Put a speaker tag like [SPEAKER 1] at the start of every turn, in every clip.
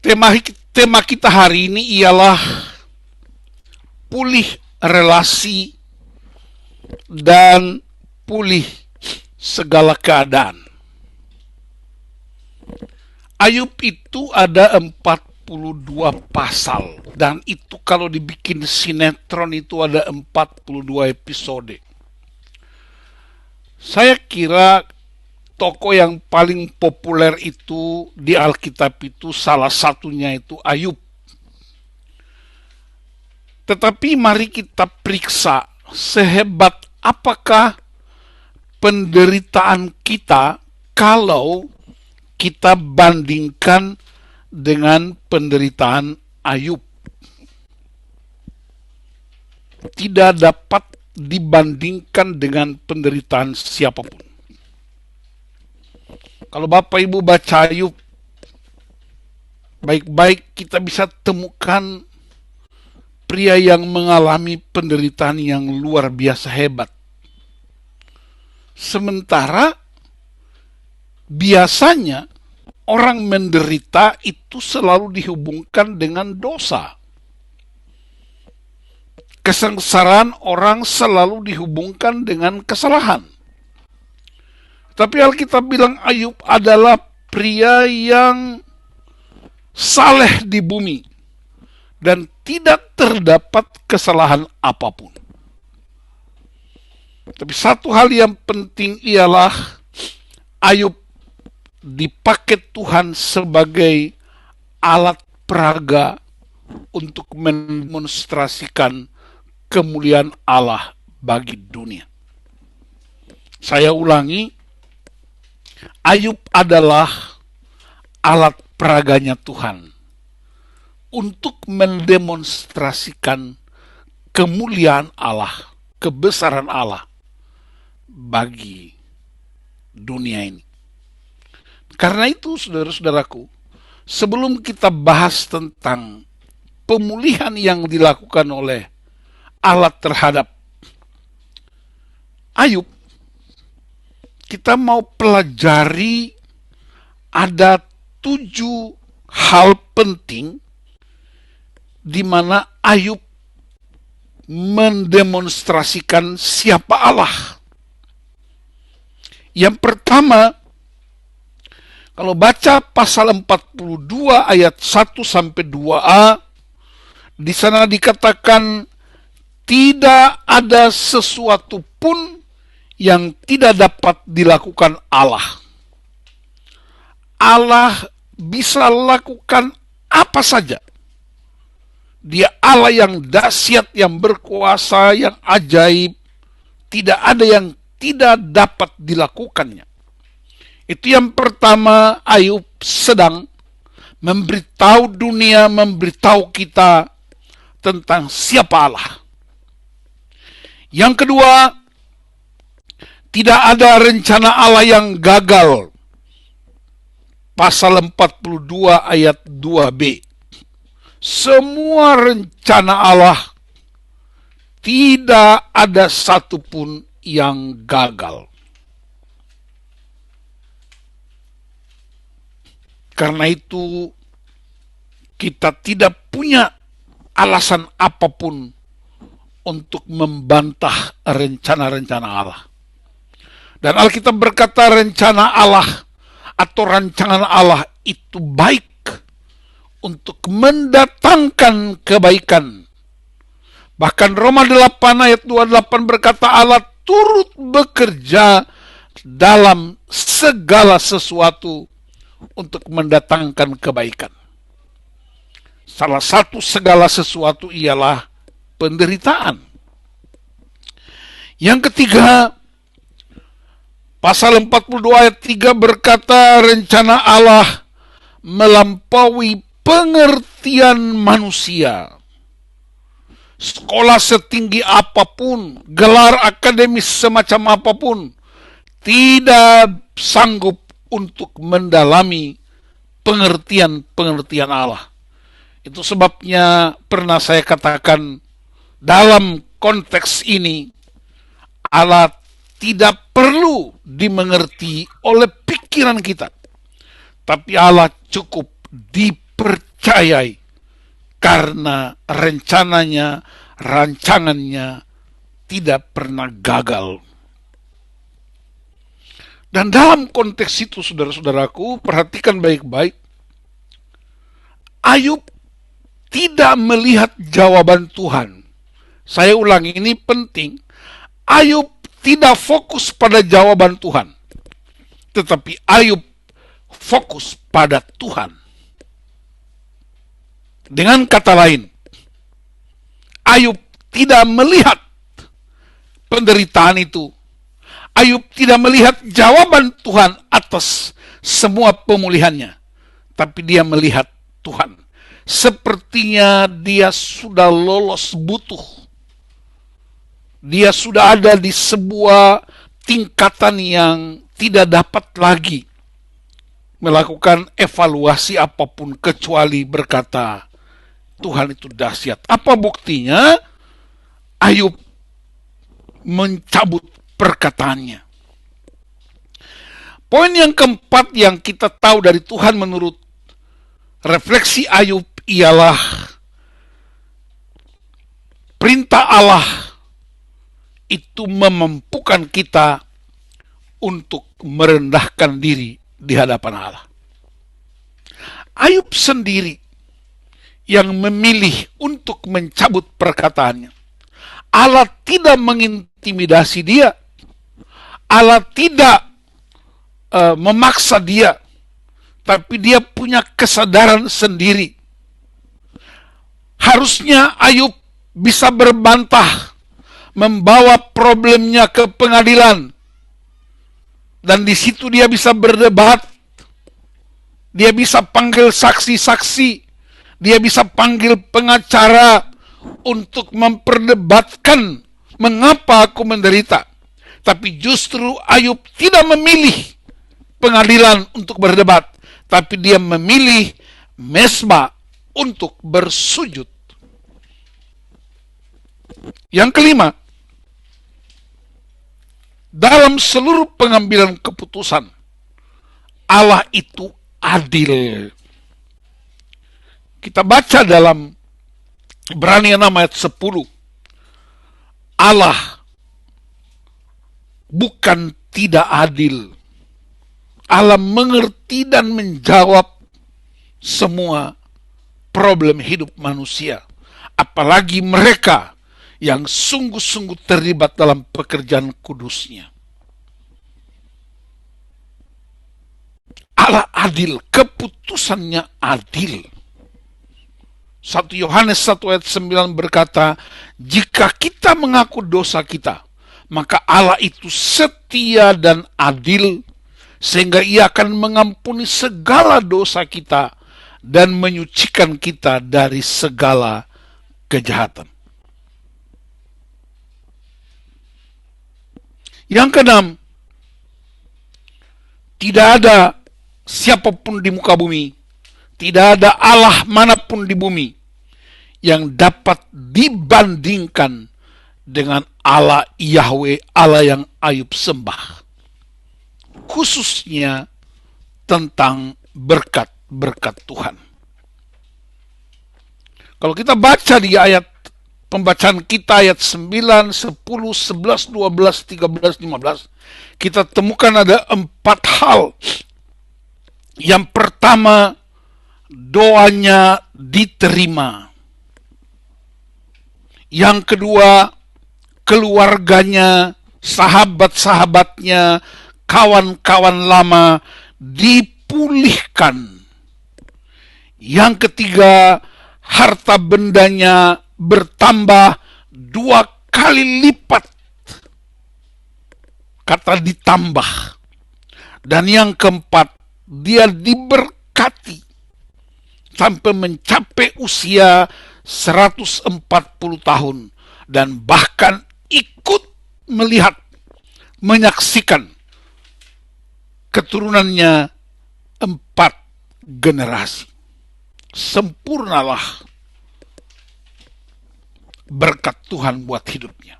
[SPEAKER 1] Tema kita hari ini ialah pulih relasi dan pulih segala keadaan. Ayub itu ada 42 pasal, dan itu kalau dibikin sinetron itu ada 42 episode. Saya kira tokoh yang paling populer itu di Alkitab itu salah satunya itu Ayub. Tetapi mari kita periksa sehebat apakah penderitaan kita kalau kita bandingkan dengan penderitaan Ayub. Tidak dapat dibandingkan dengan penderitaan siapapun. Kalau Bapak Ibu baca Ayub baik-baik, kita bisa temukan pria yang mengalami penderitaan yang luar biasa hebat. Sementara biasanya orang menderita itu selalu dihubungkan dengan dosa. Kesengsaraan orang selalu dihubungkan dengan kesalahan. Tapi Alkitab bilang Ayub adalah pria yang saleh di bumi dan tidak terdapat kesalahan apapun. Tapi satu hal yang penting ialah Ayub dipakai Tuhan sebagai alat peraga untuk mendemonstrasikan kemuliaan Allah bagi dunia. Saya ulangi, Ayub adalah alat peraganya Tuhan untuk mendemonstrasikan kemuliaan Allah, kebesaran Allah bagi dunia ini. Karena itu, saudara-saudaraku, sebelum kita bahas tentang pemulihan yang dilakukan oleh Allah terhadap Ayub, kita mau pelajari ada 7 hal penting di mana Ayub mendemonstrasikan siapa Allah. Yang pertama, kalau baca pasal 42 ayat 1 sampai 2a, di sana dikatakan tidak ada sesuatu pun yang tidak dapat dilakukan Allah. Allah bisa lakukan apa saja. Dia Allah yang dahsyat, yang berkuasa, yang ajaib. Tidak ada yang tidak dapat dilakukannya. Itu yang pertama, Ayub sedang memberitahu dunia, memberitahu kita tentang siapa Allah. Yang kedua, tidak ada rencana Allah yang gagal. Pasal 42 ayat 2b. Semua rencana Allah tidak ada satupun yang gagal. Karena itu kita tidak punya alasan apapun untuk membantah rencana-rencana Allah. Dan Alkitab berkata rencana Allah atau rancangan Allah itu baik untuk mendatangkan kebaikan. Bahkan Roma 8 ayat 28 berkata Allah turut bekerja dalam segala sesuatu untuk mendatangkan kebaikan. Salah satu segala sesuatu ialah penderitaan. Yang ketiga, pasal 42 ayat 3 berkata rencana Allah melampaui pengertian manusia. Sekolah setinggi apapun, gelar akademis semacam apapun, tidak sanggup untuk mendalami pengertian-pengertian Allah. Itu sebabnya pernah saya katakan dalam konteks ini Allah tidak perlu dimengerti oleh pikiran kita, tapi Allah cukup dipercaya percayai, karena rancangannya tidak pernah gagal. Dan dalam konteks itu, saudara-saudaraku, perhatikan baik-baik. Ayub tidak melihat jawaban Tuhan. Saya ulangi, ini penting. Ayub tidak fokus pada jawaban Tuhan, tetapi Ayub fokus pada Tuhan. Dengan kata lain, Ayub tidak melihat penderitaan itu. Ayub tidak melihat jawaban Tuhan atas semua pemulihannya, tapi dia melihat Tuhan. Sepertinya dia sudah lolos butuh. Dia sudah ada di sebuah tingkatan yang tidak dapat lagi melakukan evaluasi apapun kecuali berkata, Tuhan itu dahsyat. Apa buktinya? Ayub mencabut perkataannya. Poin yang keempat yang kita tahu dari Tuhan menurut refleksi Ayub ialah perintah Allah itu memampukan kita untuk merendahkan diri di hadapan Allah. Ayub sendiri yang memilih untuk mencabut perkataannya. Allah tidak mengintimidasi dia. Allah tidak memaksa dia, tapi dia punya kesadaran sendiri. Harusnya Ayub bisa berbantah, membawa problemnya ke pengadilan, dan di situ dia bisa berdebat, dia bisa panggil saksi-saksi, dia bisa panggil pengacara untuk memperdebatkan mengapa aku menderita. Tapi justru Ayub tidak memilih pengadilan untuk berdebat, tapi dia memilih mesbah untuk bersujud. Yang kelima, dalam seluruh pengambilan keputusan, Allah itu adil. Kita baca dalam Ibrani 6 ayat 10. Allah bukan tidak adil. Allah mengerti dan menjawab semua problem hidup manusia, apalagi mereka yang sungguh-sungguh terlibat dalam pekerjaan kudusnya. Allah adil, keputusannya adil. 1 Yohanes 1 ayat 9 berkata, jika kita mengaku dosa kita, maka Allah itu setia dan adil, sehingga ia akan mengampuni segala dosa kita dan menyucikan kita dari segala kejahatan. Yang keenam, tidak ada siapapun di muka bumi, tidak ada Allah manapun di bumi yang dapat dibandingkan dengan Allah Yahweh, Allah yang Ayub sembah. Khususnya tentang berkat-berkat Tuhan. Kalau kita baca di ayat pembacaan kita ayat 9, 10, 11, 12, 13, 15, kita temukan ada 4 hal. Yang pertama, doanya diterima. Yang kedua, keluarganya, sahabat-sahabatnya, kawan-kawan lama dipulihkan. Yang ketiga, harta bendanya bertambah 2 kali lipat. Kata ditambah. Dan yang keempat, dia diberkati sampai mencapai usia 140 tahun dan bahkan ikut melihat, menyaksikan keturunannya 4 generasi. Sempurnalah berkat Tuhan buat hidupnya.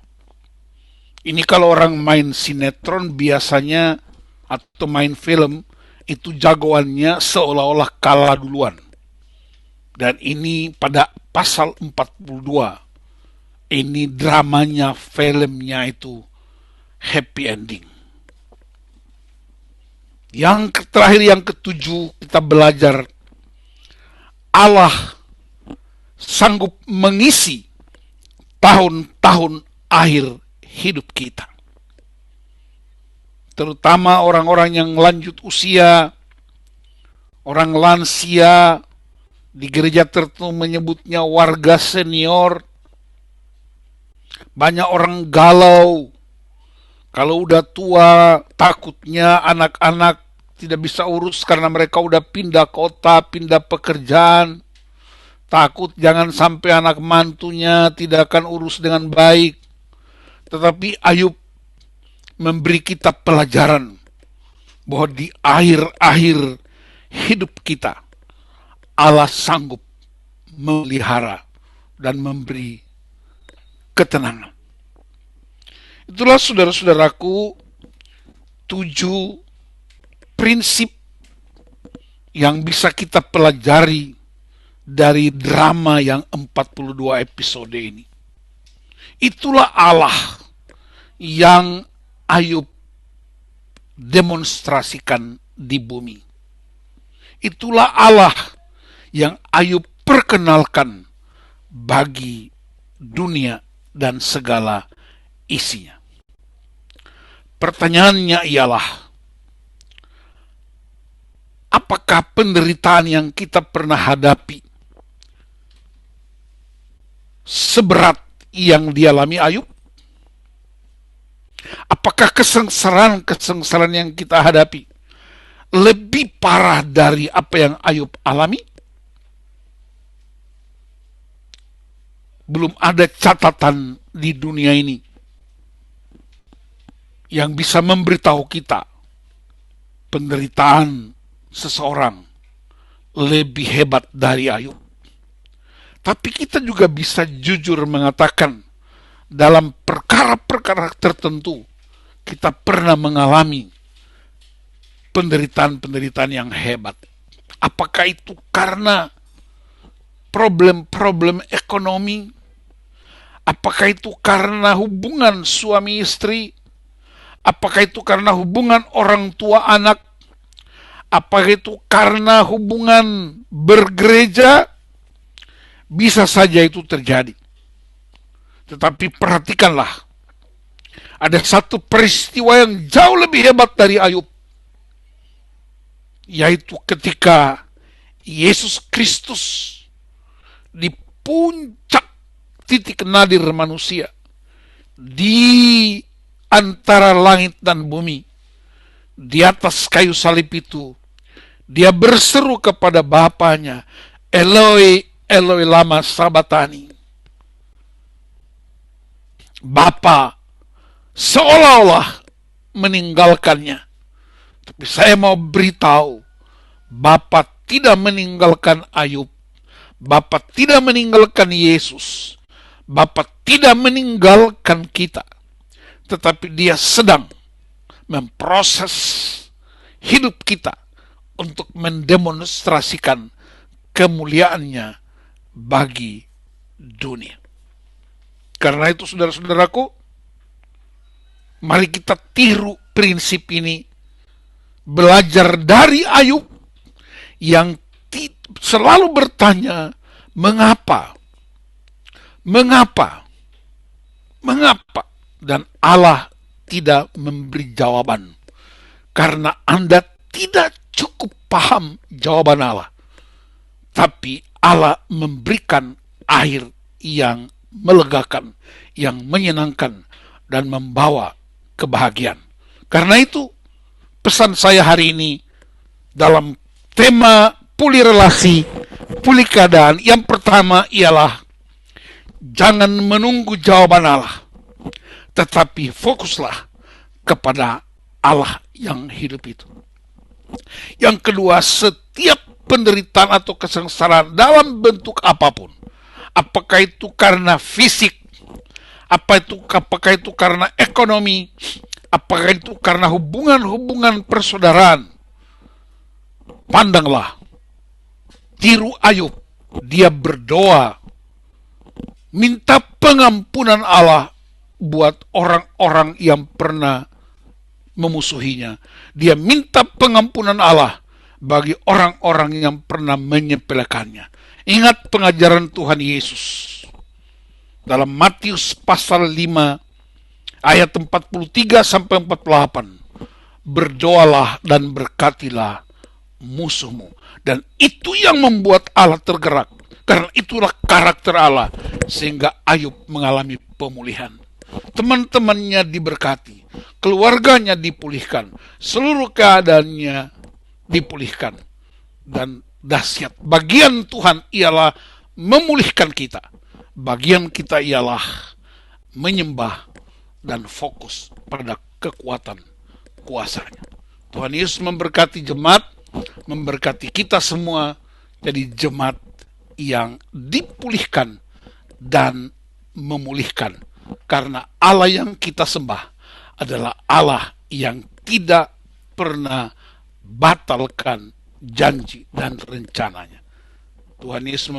[SPEAKER 1] Ini kalau orang main sinetron biasanya atau main film, itu jagoannya seolah-olah kalah duluan. Dan ini pada pasal 42. Ini dramanya, filmnya itu happy ending. Yang terakhir, yang ketujuh, kita belajar Allah sanggup mengisi tahun-tahun akhir hidup kita. Terutama orang-orang yang lanjut usia, orang lansia, di gereja tertentu menyebutnya warga senior. Banyak orang galau. Kalau udah tua, takutnya anak-anak tidak bisa urus karena mereka udah pindah kota, pindah pekerjaan. Takut jangan sampai anak mantunya tidak akan urus dengan baik. Tetapi Ayub memberi kita pelajaran bahwa di akhir-akhir hidup kita, Allah sanggup memelihara dan memberi ketenangan. Itulah saudara-saudaraku 7 prinsip yang bisa kita pelajari dari drama yang 42 episode ini. Itulah Allah yang Ayub demonstrasikan di bumi. Itulah Allah yang Ayub perkenalkan bagi dunia dan segala isinya. Pertanyaannya ialah, apakah penderitaan yang kita pernah hadapi seberat yang dialami Ayub? Apakah kesengsaraan yang kita hadapi lebih parah dari apa yang Ayub alami? Belum ada catatan di dunia ini yang bisa memberitahu kita penderitaan seseorang lebih hebat dari Ayub. Tapi kita juga bisa jujur mengatakan dalam perkara-perkara tertentu kita pernah mengalami penderitaan-penderitaan yang hebat. Apakah itu karena problem-problem ekonomi? Apakah itu karena hubungan suami istri? Apakah itu karena hubungan orang tua anak? Apakah itu karena hubungan bergereja? Bisa saja itu terjadi. Tetapi perhatikanlah, ada satu peristiwa yang jauh lebih hebat dari Ayub, yaitu ketika Yesus Kristus di puncak titik nadir manusia, di antara langit dan bumi, di atas kayu salib itu, dia berseru kepada Bapanya, Eloi, Eloi lama sabachthani. Bapa seolah-olah meninggalkannya. Tapi saya mau beritahu, Bapa tidak meninggalkan Ayub. Bapa tidak meninggalkan Yesus. Bapa tidak meninggalkan kita. Tetapi dia sedang memproses hidup kita untuk mendemonstrasikan kemuliaannya bagi dunia. Karena itu saudara-saudaraku, mari kita tiru prinsip ini, belajar dari Ayub yang selalu bertanya, mengapa? Mengapa? Mengapa? Dan Allah tidak memberi jawaban. Karena Anda tidak cukup paham jawaban Allah. Tapi Allah memberikan akhir yang melegakan, yang menyenangkan, dan membawa kebahagiaan. Karena itu, pesan saya hari ini dalam tema pulih relasi, pulih keadaan, yang pertama ialah jangan menunggu jawaban Allah, tetapi fokuslah kepada Allah yang hidup itu. Yang kedua, setiap penderitaan atau kesengsaraan dalam bentuk apapun, apakah itu karena fisik, apakah itu karena ekonomi, apakah itu karena hubungan-hubungan persaudaraan, pandanglah, tiru Ayub, Dia berdoa, minta pengampunan Allah buat orang-orang yang pernah memusuhinya. Dia minta pengampunan Allah bagi orang-orang yang pernah menyepelekannya. Ingat pengajaran Tuhan Yesus dalam Matius pasal 5 ayat 43 sampai 48. Berdoalah dan berkatilah musuhmu. Dan itu yang membuat Allah tergerak. Karena itulah karakter Allah, sehingga Ayub mengalami pemulihan. Teman-temannya diberkati, keluarganya dipulihkan, seluruh keadaannya dipulihkan. Dan dahsyat, bagian Tuhan ialah memulihkan kita. Bagian kita ialah menyembah dan fokus pada kekuatan kuasanya. Tuhan Yesus memberkati jemaat, memberkati kita semua jadi jemaat yang dipulihkan dan memulihkan. Karena Allah yang kita sembah adalah Allah yang tidak pernah batalkan janji dan rencananya. Tuhan Yesus